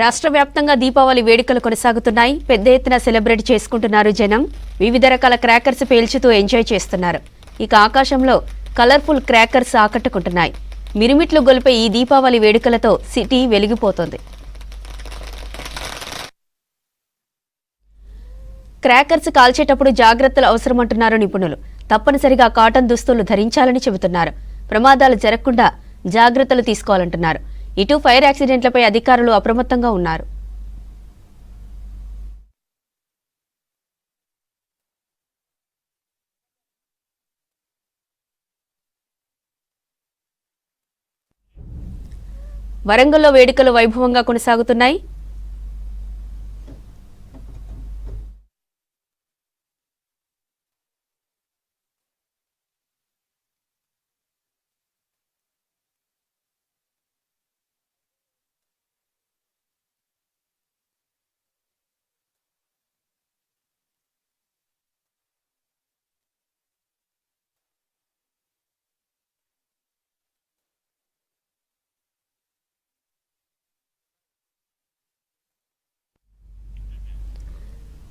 రాష్ట్ర వ్యాప్తంగా దీపావళి వేడుకలు కొనసాగుతున్నాయి. పెద్ద ఎత్తున సెలబ్రేట్ చేసుకుంటున్నారు జనం. వివిధ రకాల క్రాకర్స్ పేల్చుతూ ఎంజాయ్ చేస్తున్నారు. ఇక ఆకాశంలో కలర్ఫుల్ క్రాకర్స్ ఆకట్టుకుంటున్నాయి. మిరుమిట్లు గొలిపే ఈ దీపావళి వేడుకలతో సిటీ వెలిగిపోతోంది. క్రాకర్స్ కాల్చేటప్పుడు జాగ్రత్తలు అవసరమంటున్నారు నిపుణులు. తప్పనిసరిగా కాటన్ దుస్తులు ధరించాలని చెబుతున్నారు. ప్రమాదాలు జరగకుండా జాగ్రత్తలు తీసుకోవాలంటున్నారు. ఇటు ఫైర్ యాక్సిడెంట్లపై అధికారులు అప్రమత్తంగా ఉన్నారు. వరంగల్లో వేడుకలు వైభవంగా కొనసాగుతున్నాయి.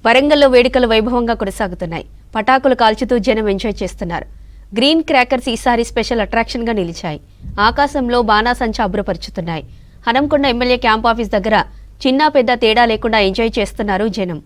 వరంగల్లో వేడుకలు వైభవంగా కొనసాగుతున్నాయి. పటాకులు కాల్చుతూ జనం ఎంజాయ్ చేస్తున్నారు. గ్రీన్ క్రాకర్స్ ఈసారి స్పెషల్ అట్రాక్షన్ గా నిలిచాయి. ఆకాశంలో బాణాసంచా అబ్బురపరుచుతున్నాయి. హనంకొండ ఎమ్మెల్యే క్యాంప్ ఆఫీస్ దగ్గర చిన్న పెద్ద తేడా లేకుండా ఎంజాయ్ చేస్తున్నారు జనం.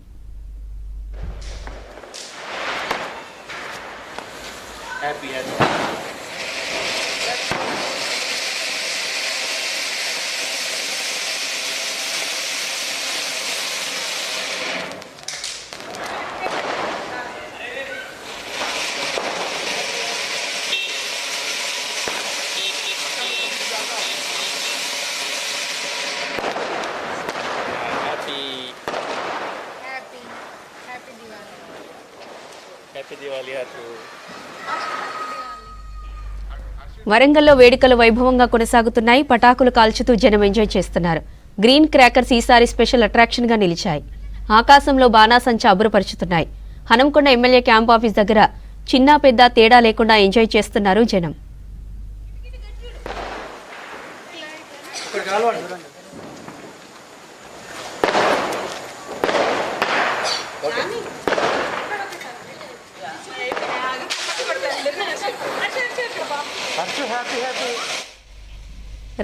వరంగల్లో వేడుకలు వైభవంగా కొనసాగుతున్నాయి. పటాకులు కాల్చుతూ జనం ఎంజాయ్ చేస్తున్నారు. గ్రీన్ క్రాకర్స్ ఈసారి స్పెషల్ అట్రాక్షన్ గా నిలిచాయి. ఆకాశంలో బాణాసంచా అబ్బురపరుచుతున్నాయి. హనంకొండ ఎమ్మెల్యే క్యాంప్ ఆఫీస్ దగ్గర చిన్న పెద్ద తేడా లేకుండా ఎంజాయ్ చేస్తున్నారు జనం.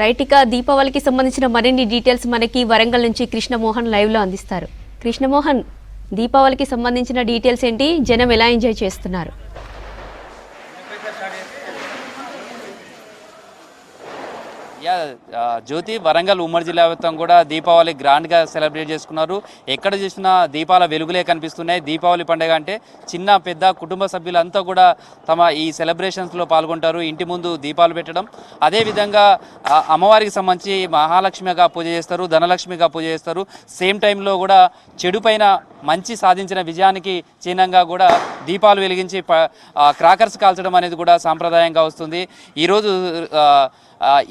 రైట్, ఇక దీపావళికి సంబంధించిన మరిన్ని డీటెయిల్స్ మనకి వరంగల్ నుంచి కృష్ణమోహన్ లైవ్ లో అందిస్తారు. కృష్ణమోహన్, దీపావళికి సంబంధించిన డీటెయిల్స్ ఏంటి? జనం ఎలా ఎంజాయ్ చేస్తున్నారు? జ్యోతి, వరంగల్ ఉమ్మడి జిల్లా వ్యాప్తంగా కూడా దీపావళి గ్రాండ్గా సెలబ్రేట్ చేసుకున్నారు. ఎక్కడ చూసినా దీపాల వెలుగులే కనిపిస్తున్నాయి. దీపావళి పండుగ అంటే చిన్న పెద్ద కుటుంబ సభ్యులంతా కూడా తమ ఈ సెలబ్రేషన్స్లో పాల్గొంటారు. ఇంటి ముందు దీపాలు పెట్టడం, అదేవిధంగా అమ్మవారికి సంబంధించి మహాలక్ష్మిగా పూజ చేస్తారు, ధనలక్ష్మిగా పూజ చేస్తారు. సేమ్ టైంలో కూడా చెడు పైన మంచి సాధించిన విజయానికి చిహ్నంగా కూడా దీపాలు వెలిగించి క్రాకర్స్ కాల్చడం అనేది కూడా సాంప్రదాయంగా వస్తుంది. ఈరోజు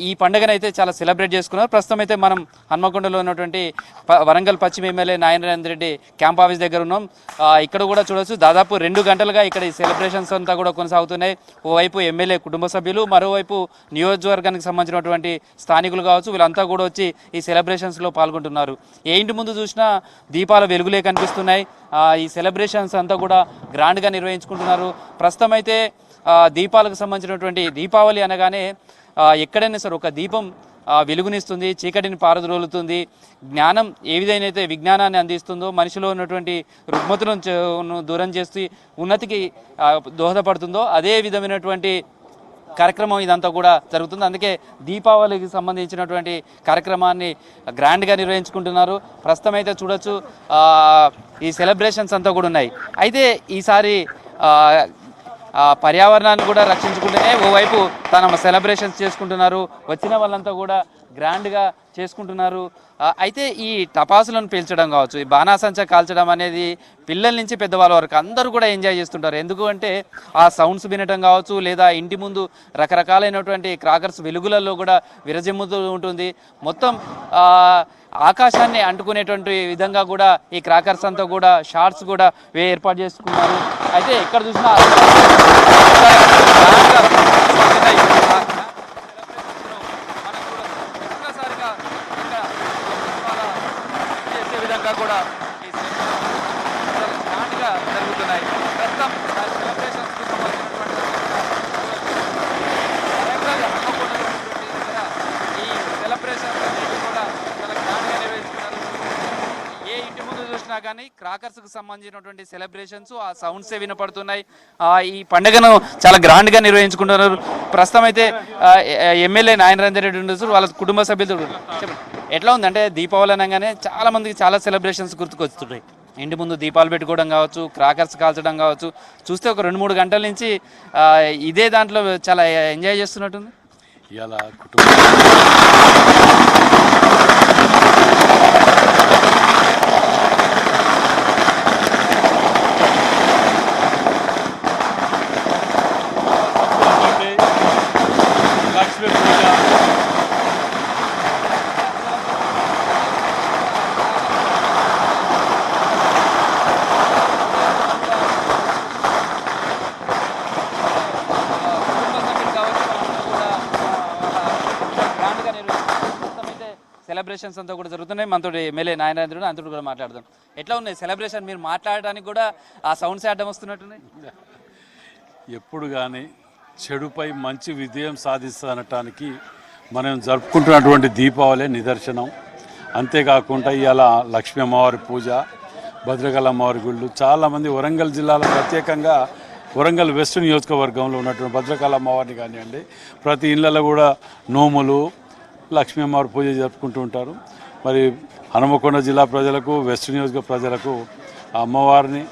ఈ పండుగనైతే చాలా సెలబ్రేట్ చేసుకున్నారు. ప్రస్తుతం అయితే మనం హన్మకొండలో ఉన్నటువంటి వరంగల్ పశ్చిమ MLA Narayana Reddy camp office దగ్గర ఉన్నాం. ఇక్కడ కూడా చూడొచ్చు, దాదాపు 2 గంటలుగా ఇక్కడ ఈ సెలబ్రేషన్స్ అంతా కూడా కొనసాగుతున్నాయి. ఓవైపు ఎమ్మెల్యే కుటుంబ సభ్యులు, మరోవైపు నియోజకవర్గానికి సంబంధించినటువంటి స్థానికులు కావచ్చు, వీళ్ళంతా కూడా వచ్చి ఈ సెలబ్రేషన్స్లో పాల్గొంటున్నారు. ఏ ఇంటి ముందు చూసినా దీపాల వెలుగులే కనిపిస్తున్నాయి. ఈ సెలబ్రేషన్స్ అంతా కూడా గ్రాండ్గా నిర్వహించుకుంటున్నారు. ప్రస్తుతం అయితే దీపాలకు సంబంధించినటువంటి దీపావళి అనగానే ఎక్కడైనా సరే ఒక దీపం వెలుగునిస్తుంది, చీకటిని పారద్రోలుతుంది. జ్ఞానం ఏ విధంగా విజ్ఞానాన్ని అందిస్తుందో, మనిషిలో ఉన్నటువంటి రుగ్మతులను దూరం చేస్తూ ఉన్నతికి దోహదపడుతుందో అదే విధమైనటువంటి కార్యక్రమం ఇదంతా కూడా జరుగుతుంది. అందుకే దీపావళికి సంబంధించినటువంటి కార్యక్రమాన్ని గ్రాండ్గా నిర్వహించుకుంటున్నారు. ప్రస్తుతం అయితే చూడొచ్చు, ఈ సెలబ్రేషన్స్ అంతా కూడా ఉన్నాయి. అయితే ఈసారి పర్యావరణాన్ని కూడా రక్షించుకుంటూనే ఓవైపు తన సెలబ్రేషన్స్ చేసుకుంటున్నారు. వచ్చిన వాళ్ళంతా కూడా గ్రాండ్గా చేసుకుంటున్నారు. అయితే ఈ టపాసులను పేల్చడం కావచ్చు, ఈ బాణాసంచా కాల్చడం అనేది పిల్లల నుంచి పెద్దవాళ్ళ వరకు అందరూ కూడా ఎంజాయ్ చేస్తుంటారు. ఎందుకు అంటే ఆ సౌండ్స్ వినటం కావచ్చు, లేదా ఇంటి ముందు రకరకాలైనటువంటి క్రాకర్స్ వెలుగులలో కూడా విరజిమ్ముతూ ఉంటుంది. మొత్తం ఆకాశాన్ని అంటుకునేటువంటి విధంగా కూడా ఈ క్రాకర్స్ అంతా కూడా షార్ట్స్ కూడా ఏర్పాటు చేసుకున్నారు. అయితే ఎక్కడ చూసినా కానీ క్రాకర్స్కి సంబంధించినటువంటి సెలబ్రేషన్స్ ఆ సౌండ్సే వినపడుతున్నాయి. ఈ పండుగను చాలా గ్రాండ్గా నిర్వహించుకుంటున్నారు. ప్రస్తుతం అయితే ఎమ్మెల్యే నారాయణ రెడ్డి ఉండొచ్చు, వాళ్ళ కుటుంబ సభ్యులతో చెప్పండి ఎట్లా ఉంది? అంటే దీపావళి అనగానే చాలా మందికి చాలా సెలబ్రేషన్స్ గుర్తుకొస్తున్నాయి. ఇంటి ముందు దీపాలు పెట్టుకోవడం కావచ్చు, క్రాకర్స్ కాల్చడం కావచ్చు, చూస్తే ఒక 2-3 గంటల నుంచి ఇదే దాంట్లో చాలా ఎంజాయ్ చేస్తున్నట్టుంది. ఇలా కుటుంబ లక్ష్మీ పూజ సెలబ్రేషన్స్ అంతా కూడా జరుగుతున్నాయి. మనతో ఎమ్మెల్యే నారాయణ అంతటి కూడా మాట్లాడదాం. ఎట్లా ఉన్నాయి సెలబ్రేషన్? మీరు మాట్లాడడానికి కూడా ఆ సౌండ్స్ అడ్డం వస్తున్నట్టున్నాయి. ఎప్పుడు కానీ చెడుపై మంచి విజయం సాధిస్తానటానికి మనం జరుపుకుంటున్నటువంటి దీపావళి నిదర్శనం. అంతేకాకుండా ఇవాళ లక్ష్మీ అమ్మవారి పూజ, భద్రకాళి అమ్మవారి గుళ్ళు, చాలామంది వరంగల్ జిల్లాలో ప్రత్యేకంగా వరంగల్ వెస్ట్ నియోజకవర్గంలో ఉన్నటువంటి భద్రకాళి అమ్మవారిని కానివ్వండి, ప్రతి ఇళ్ళలో కూడా నోములు, లక్ష్మీ అమ్మవారి పూజ జరుపుకుంటూ ఉంటారు. మరి హనుమకొండ జిల్లా ప్రజలకు, వెస్ట్ నియోజక ప్రజలకు ఆ అమ్మవారిని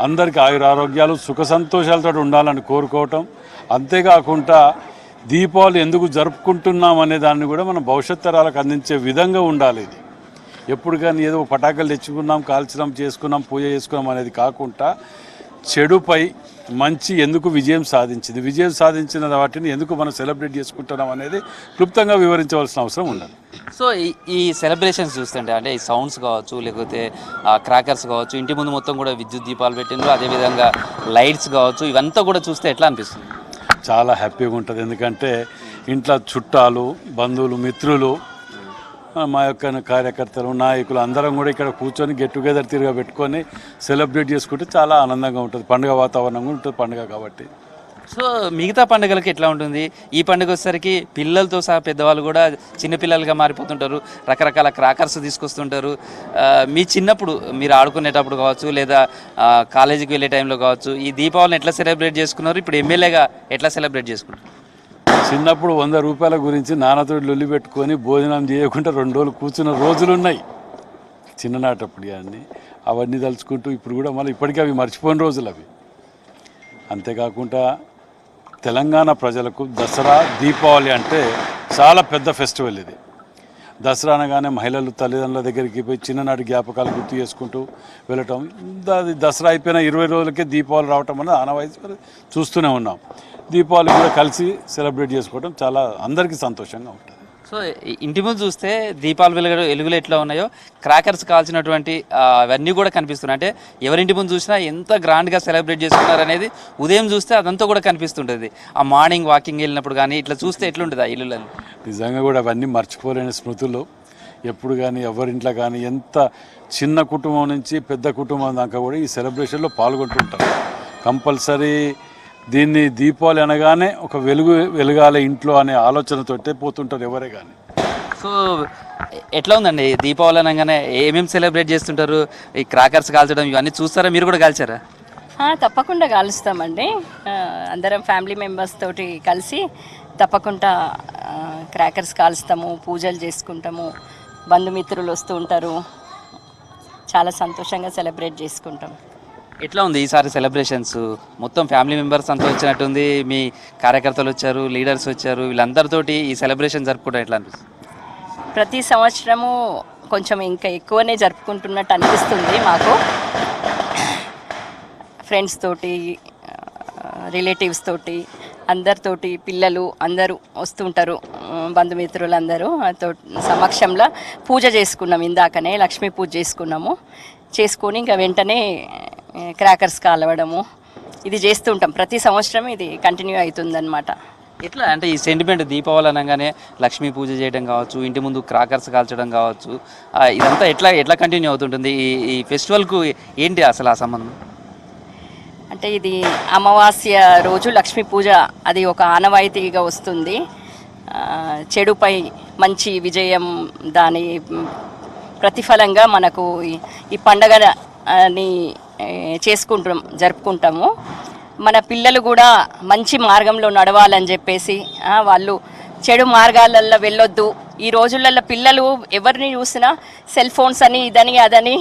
అందరికీ ఆయురారోగ్యాలు సుఖ సంతోషాలతో ఉండాలని కోరుకోవటం. అంతేకాకుండా దీపావళి ఎందుకు జరుపుకుంటున్నాం అనే దాన్ని కూడా మనం భవిష్యత్ తరాలకు అందించే విధంగా ఉండాలి. ఇది ఎప్పుడు కానీ ఏదో పటాకులు తెచ్చుకున్నాం, కాల్చడం, చేసుకున్నాం, పూజ చేసుకున్నాం అనేది కాకుండా చెడుపై మంచి ఎందుకు విజయం సాధించింది, విజయం సాధించిన వాటిని ఎందుకు మనం సెలబ్రేట్ చేసుకుంటున్నాం అనేది క్లుప్తంగా వివరించవలసిన అవసరం ఉన్నది. సో ఈ సెలబ్రేషన్స్ చూస్తుంటే అంటే ఈ సౌండ్స్ కావచ్చు, లేకపోతే క్రాకర్స్ కావచ్చు, ఇంటి ముందు మొత్తం కూడా విద్యుత్ దీపాలు పెట్టిండ్రు, అదేవిధంగా లైట్స్ కావచ్చు, ఇవంతా కూడా చూస్తే ఎట్లా అనిపిస్తుంది? చాలా హ్యాపీగా ఉంటుంది. ఎందుకంటే ఇంట్లో చుట్టాలు, బంధువులు, మిత్రులు, మా యొక్క కార్యకర్తలు, నాయకులు అందరం కూడా ఇక్కడ కూర్చొని గెట్ టుగెదర్ తిరిగా పెట్టుకొని సెలబ్రేట్ చేసుకుంటే చాలా ఆనందంగా ఉంటుంది. పండుగ వాతావరణం కూడా ఉంటుంది పండుగ కాబట్టి. సో మిగతా పండుగలకి ఎట్లా ఉంటుంది? ఈ పండుగ వచ్చేసరికి పిల్లలతో సహా పెద్దవాళ్ళు కూడా చిన్నపిల్లలుగా మారిపోతుంటారు, రకరకాల క్రాకర్స్ తీసుకొస్తుంటారు. మీ చిన్నప్పుడు మీరు ఆడుకునేటప్పుడు కావచ్చు, లేదా కాలేజీకి వెళ్ళే టైంలో కావచ్చు, ఈ దీపావళిని ఎట్లా సెలబ్రేట్ చేసుకున్నారు? ఇప్పుడు ఎమ్మెల్యేగా ఎట్లా సెలబ్రేట్ చేసుకుంటారు? చిన్నప్పుడు 100 రూపాయల గురించి నాన్నతో లొల్లి పెట్టుకొని భోజనం చేయకుండా 2 రోజులు కూర్చున్న రోజులు ఉన్నాయి చిన్ననాటప్పుడు. అవన్నీ తలుచుకుంటూ ఇప్పుడు కూడా మళ్ళీ ఇప్పటికీ అవి మర్చిపోయిన రోజులు అవి. అంతేకాకుండా తెలంగాణ ప్రజలకు దసరా, దీపావళి అంటే చాలా పెద్ద ఫెస్టివల్. ఇది దసరా అనగానే మహిళలు తల్లిదండ్రుల దగ్గరికి పోయి చిన్ననాటి జ్ఞాపకాలు గుర్తు చేసుకుంటూ వెళ్ళటం. దసరా అయిపోయిన 20 రోజులకే దీపావళి రావటం అనేది ఆనవాయితీ చూస్తూనే ఉన్నాం. దీపావళి కూడా కలిసి సెలబ్రేట్ చేసుకోవడం చాలా అందరికీ సంతోషంగా ఉంటుంది. సో ఇంటి ముందు చూస్తే దీపాలు వెలుగులు ఎట్లా ఉన్నాయో, క్రాకర్స్ కాల్చినటువంటి అవన్నీ కూడా కనిపిస్తున్నాయి. అంటే ఎవరింటి ముందు చూసినా ఎంత గ్రాండ్గా సెలబ్రేట్ చేసుకున్నారు అనేది ఉదయం చూస్తే అదంతా కూడా కనిపిస్తుంటుంది. ఆ మార్నింగ్ వాకింగ్ వెళ్ళినప్పుడు కానీ ఇట్లా చూస్తే ఎట్లుంటుంది ఆ ఇల్లులలో? నిజంగా కూడా అవన్నీ మర్చిపోలేని స్మృతులు. ఎప్పుడు కానీ ఎవరింట్లో కానీ ఎంత చిన్న కుటుంబం నుంచి పెద్ద కుటుంబం దాకా కూడా ఈ సెలబ్రేషన్లో పాల్గొంటుంటారు. కంపల్సరీ దీన్ని దీపావళి అనగానే ఒక వెలుగాలి ఇంట్లో అనే ఆలోచనతోటే పోతుంటారు ఎవరే కానీ. సో ఎట్లా ఉందండి దీపావళి అనగానే ఏమేమి సెలబ్రేట్ చేస్తుంటారు? ఈ క్రాకర్స్ కాల్చడం ఇవన్నీ చూస్తారా? మీరు కూడా కాల్చారా? తప్పకుండా కాలుస్తామండి. అందరం ఫ్యామిలీ మెంబర్స్ తోటి కలిసి తప్పకుండా క్రాకర్స్ కాలుస్తాము, పూజలు చేసుకుంటాము, బంధుమిత్రులు వస్తూ ఉంటారు, చాలా సంతోషంగా సెలబ్రేట్ చేసుకుంటాం. ఎట్లా ఉంది ఈసారి సెలబ్రేషన్స్? మొత్తం ఫ్యామిలీ మెంబర్స్ అంతా వచ్చినట్టుంది, మీ కార్యకర్తలు వచ్చారు, లీడర్స్ వచ్చారు, వీళ్ళందరితోటి ఈ సెలబ్రేషన్ జరుపుకోవడం ఎట్లా అనిపిస్తుంది? ప్రతి సంవత్సరము కొంచెం ఇంకా ఎక్కువనే జరుపుకుంటున్నట్టు అనిపిస్తుంది మాకు. ఫ్రెండ్స్ తోటి, రిలేటివ్స్ తోటి, అందరితోటి, పిల్లలు అందరూ వస్తుంటారు, బంధుమిత్రులందరూ సమక్షంలో పూజ చేసుకున్నాం. ఇందాకనే లక్ష్మీ పూజ చేసుకొని ఇంకా వెంటనే క్రాకర్స్ కాలవడము ఇది చేస్తుంటాం. ప్రతి సంవత్సరం ఇది కంటిన్యూ అవుతుందన్నమాట. ఎట్లా అంటే ఈ సెంటిమెంట్ దీపావళి అనగానే లక్ష్మీ పూజ చేయడం కావచ్చు, ఇంటి ముందు క్రాకర్స్ కాల్చడం కావచ్చు, ఇదంతా ఎట్లా కంటిన్యూ అవుతుంటుంది? ఈ ఫెస్టివల్కు ఏంటి అసలు ఆ సంబంధం? అంటే ఇది అమావాస్య రోజు లక్ష్మీ పూజ, అది ఒక ఆనవాయితీగా వస్తుంది. చెడుపై మంచి విజయం దాని ప్రతిఫలంగా మనకు ఈ పండగని జరుపుకుంటాము. మన పిల్లలు కూడా మంచి మార్గంలో నడవాలని చెప్పేసి వాళ్ళు చెడు మార్గాలలో వెళ్ళొద్దు. ఈ రోజులలో పిల్లలు ఎవరిని చూసినా సెల్ ఫోన్స్ అని ఇదని అదని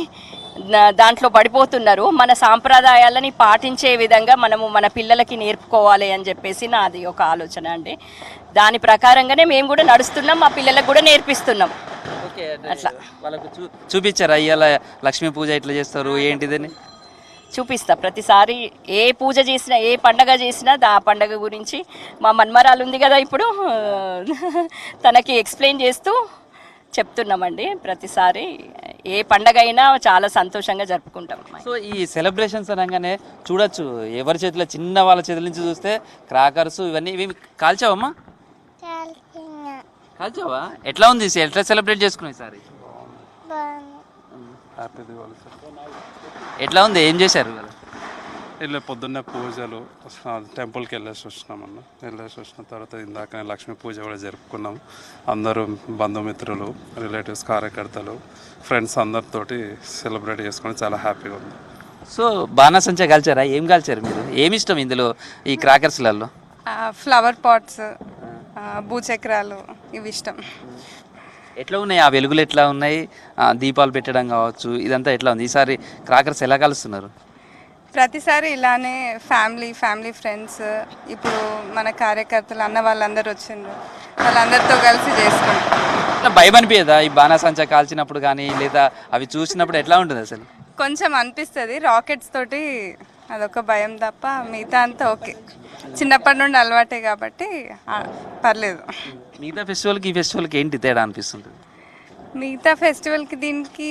దాంట్లో పడిపోతున్నారు. మన సాంప్రదాయాలని పాటించే విధంగా మనము మన పిల్లలకి నేర్పుకోవాలి అని చెప్పేసి నాది ఒక ఆలోచన అండి. దాని ప్రకారంగానే మేము కూడా నడుస్తున్నాం, మా పిల్లలకు కూడా నేర్పిస్తున్నాం. అట్లా వాళ్ళకు చూపించారా ఇవాళ లక్ష్మీ పూజ ఎట్లా చేస్తారు ఏంటిదని? చూపిస్తా. ప్రతిసారి ఏ పూజ చేసినా ఏ పండగ చేసినా ఆ పండగ గురించి మా మన్మరాలు ఉంది కదా ఇప్పుడు, తనకి ఎక్స్ప్లెయిన్ చేస్తూ చెప్తున్నామండి. ప్రతిసారి ఏ పండగ అయినా చాలా సంతోషంగా జరుపుకుంటాం. సో ఈ సెలబ్రేషన్స్ అనగానే చూడొచ్చు, ఎవరి చేతిలో చిన్న వాళ్ళ చేతుల నుంచి చూస్తే క్రాకర్స్ ఇవన్నీ ఇవి కాల్చావమ్మా? కాల్చావా? ఎట్లా ఉంది, ఎట్లా సెలబ్రేట్ చేసుకున్నావు ఈసారి? Happy Diwali sir. ఎట్లా ఉంది, ఏం చేశారు? ఇలా పొద్దున్నే పూజలు టెంపుల్కి వెళ్ళేసి వచ్చిన తర్వాత ఇందాక లక్ష్మీ పూజ కూడా జరుపుకున్నాం. అందరూ బంధుమిత్రులు, రిలేటివ్స్, కార్యకర్తలు, ఫ్రెండ్స్ అందరితోటి సెలబ్రేట్ చేసుకొని చాలా హ్యాపీగా ఉంది. సో బాణాసంచా కాల్చారా? ఏం కాల్చారు మీరు? ఏమి ఇష్టం ఇందులో ఈ క్రాకర్స్లలో? ఫ్లవర్ పాట్స్, భూచక్రాలు ఇవి ఇష్టం. ఎట్లా ఉన్నాయి ఆ వెలుగులు, ఎట్లా ఉన్నాయి దీపాలు పెట్టడం కావచ్చు, ఇదంతా ఎట్లా ఉంది? ఈసారి క్రాకర్స్ ఎలా కలుస్తున్నారు? ప్రతిసారి ఇలానే ఫ్యామిలీ ఫ్రెండ్స్, ఇప్పుడు మన కార్యకర్తలు అన్న వాళ్ళందరూ వచ్చిండ్రు, వాళ్ళందరితో కలిసి చేసుకుంటాం. ఇట్లా భయం అనిపించదా ఈ బాణాసంచా కాల్చినప్పుడు కానీ, లేదా అవి చూసినప్పుడు ఎట్లా ఉంటుంది అసలు? కొంచెం అనిపిస్తుంది. రాకెట్స్ తోటి అదొక భయం తప్ప మిగతా అంతా ఓకే. చిన్నప్పటి నుండి అలవాటే కాబట్టి పర్లేదు. మిగతా ఫెస్టివల్కి ఈ ఫెస్టివల్కి ఏంటి తేడా అనిపిస్తుంది? మిగతా ఫెస్టివల్కి దీనికి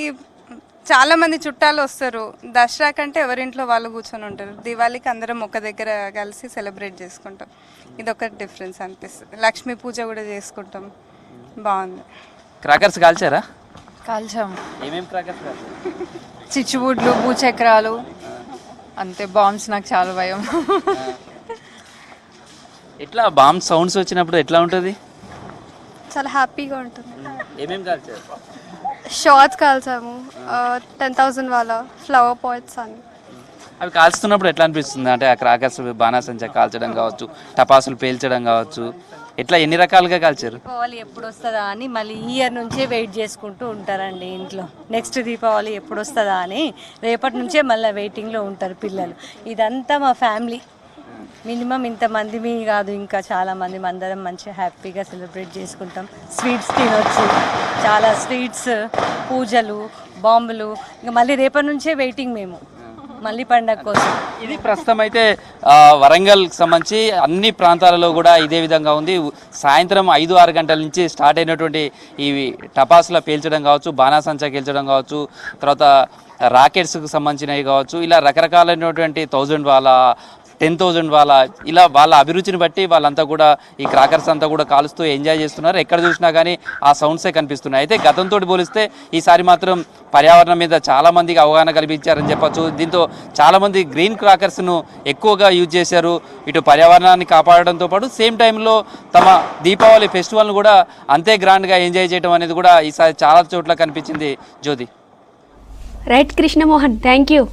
చాలా మంది చుట్టాలు వస్తారు. దసరా కంటే ఎవరింట్లో వాళ్ళు కూర్చొని ఉంటారు. దివాళీకి అందరం ఒక దగ్గర కలిసి సెలబ్రేట్ చేసుకుంటాం. ఇదొక డిఫరెన్స్ అనిపిస్తుంది. లక్ష్మీ పూజ కూడా చేసుకుంటాం. బాగుంది. క్రాకర్స్ కాల్చారా? కాల్చాము. ఏమేమి క్రాకర్స్ కాల్చారు? చిచ్చుబుడ్లు, భూచక్రాలు, అంతే. బాంబ్స్ నాకు చాలా భయం. ఎట్లా బాంబ్ సౌండ్స్ వచ్చినప్పుడు ఎట్లా ఉంటుంది? చాలా హ్యాపీగా ఉంటుంది. ఏమేమి కాల్చారు? షార్ట్స్ కాల్చాము, 10,000 వాళ్ళ ఫ్లవర్ పాట్స్ అని. అవి కాల్చుతున్నప్పుడు ఎట్లా అనిపిస్తుంది? అంటే ఆ క్రాకర్స్ బాణాసంచా కాల్చడం కావచ్చు, టపాసులు పేల్చడం కావచ్చు, ఎట్లా ఎన్ని రకాలుగా కాల్చారు? దీపావళి ఎప్పుడు వస్తుందా అని మళ్ళీ ఈ ఇయర్ నుంచే వెయిట్ చేసుకుంటూ ఉంటారండి ఇంట్లో. నెక్స్ట్ దీపావళి ఎప్పుడు వస్తుందా అని రేపటి నుంచే మళ్ళీ వెయిటింగ్లో ఉంటారు పిల్లలు. ఇదంతా మా ఫ్యామిలీ, మినిమం ఇంతమంది మీ కాదు, ఇంకా చాలామంది అందరం మంచిగా హ్యాపీగా సెలబ్రేట్ చేసుకుంటాం. స్వీట్స్ తినొచ్చు, చాలా స్వీట్స్, పూజలు, బాంబులు. ఇంకా మళ్ళీ రేపటి నుంచే వెయిటింగ్ మేము మళ్ళీ పండగ కోసం. ఇది ప్రస్తుతం అయితే వరంగల్కి సంబంధించి అన్ని ప్రాంతాలలో కూడా ఇదే విధంగా ఉంది. సాయంత్రం 5-6 గంటల నుంచి స్టార్ట్ అయినటువంటి ఈ టపాసుల పేల్చడం కావచ్చు, బాణాసంచా పేల్చడం కావచ్చు, తర్వాత రాకెట్స్కి సంబంధించినవి కావచ్చు, ఇలా రకరకాలైనటువంటి 1000 వాళ్ళ 10,000 వాళ్ళ, ఇలా వాళ్ళ అభిరుచిని బట్టి వాళ్ళంతా కూడా ఈ క్రాకర్స్ అంతా కూడా కాలుస్తూ ఎంజాయ్ చేస్తున్నారు. ఎక్కడ చూసినా కానీ ఆ సౌండ్సే కనిపిస్తున్నాయి. అయితే గతంతో పోలిస్తే ఈసారి మాత్రం పర్యావరణం మీద చాలామందికి అవగాహన కల్పించారని చెప్పచ్చు. దీంతో చాలామంది గ్రీన్ క్రాకర్స్ను ఎక్కువగా యూజ్ చేశారు. ఇటు పర్యావరణాన్ని కాపాడడంతో పాటు సేమ్ టైంలో తమ దీపావళి ఫెస్టివల్ను కూడా అంతే గ్రాండ్గా ఎంజాయ్ చేయడం అనేది కూడా ఈసారి చాలా చోట్ల కనిపించింది. Jyothi. Right Krishnamohan, thank you.